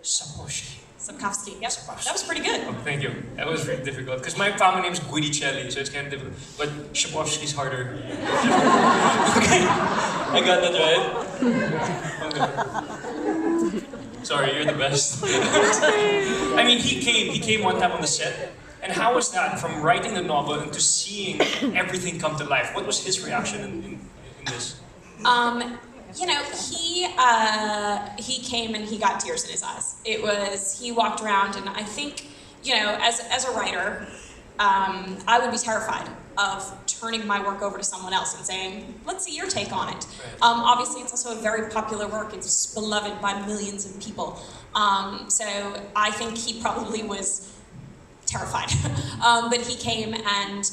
Sapkowski. Yep. That was pretty good. Oh, thank you. That was very difficult because my family name is Guidicelli, so it's kind of difficult. But Sapkowski is harder. Okay, I got that right. Okay. Sorry, you're the best. I mean, he came one time on the set. And how was that from writing the novel into seeing everything come to life? What was his reaction in this? You know, he came and he got tears in his eyes. He walked around, and I think, you know, as a writer, I would be terrified of turning my work over to someone else and saying, let's see your take on it. Obviously, it's also a very popular work. It's beloved by millions of people. So I think he probably was terrified. But he came and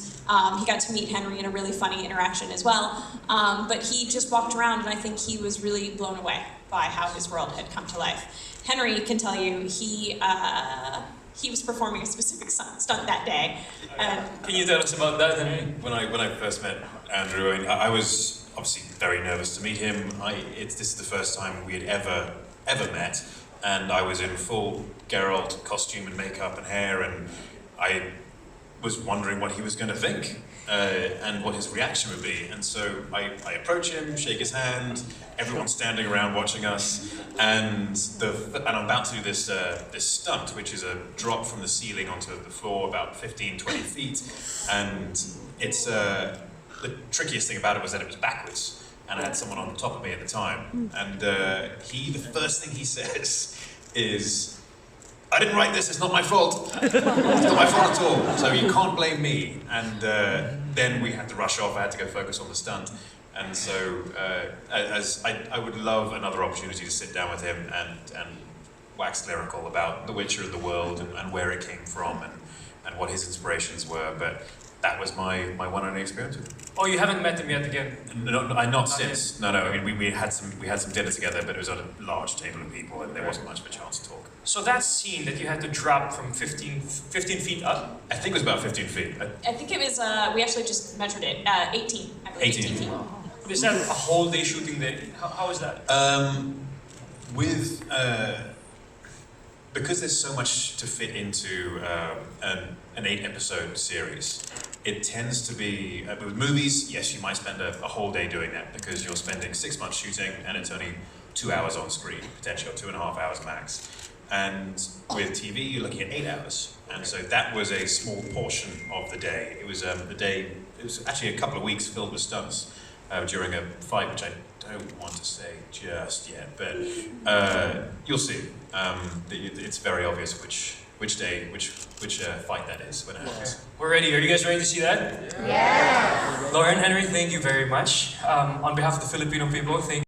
he got to meet Henry in a really funny interaction as well. But he just walked around, and I think he was really blown away by how his world had come to life. Henry can tell you he was performing a specific stunt that day. Can you tell us about that, Henry? When I first met Andrew, I was obviously very nervous to meet him. This is the first time we had ever met, and I was in full Geralt costume and makeup and hair, and I was wondering what he was going to think and what his reaction would be. And so I approach him, shake his hand, everyone's standing around watching us, and I'm about to do this stunt, which is a drop from the ceiling onto the floor about 15, 20 feet. And it's the trickiest thing about it was that it was backwards, and I had someone on top of me at the time. And the first thing he says is, I didn't write this, it's not my fault. It's not my fault at all, so you can't blame me. And then we had to rush off, I had to go focus on the stunt. And so I would love another opportunity to sit down with him and wax lyrical about The Witcher and the world and where it came from and what his inspirations were. But that was my one and only experience with him. Oh, you haven't met him yet again? No, not since. No. I mean, we had some dinner together, but it was on a large table of people, and there wasn't much of a chance to talk. So that scene that you had to drop from 15 feet up? I think it was about 15 feet. I think it was, we actually just measured it, 18, I believe. 18 feet. Is that a whole day shooting day? How is that? Because there's so much to fit into an 8-episode series, it tends to be, with movies, yes, you might spend a whole day doing that because you're spending 6 months shooting and it's only 2 hours on screen, potentially, or 2.5 hours max. And with TV, you're looking at 8 hours. And so that was a small portion of the day. It was it was actually a couple of weeks filled with stunts during a fight, which I don't want to say just yet, but you'll see. It's very obvious which fight that is when it happens. We're ready. Are you guys ready to see that? Yeah! Lauren, Henry, thank you very much. On behalf of the Filipino people, thank you.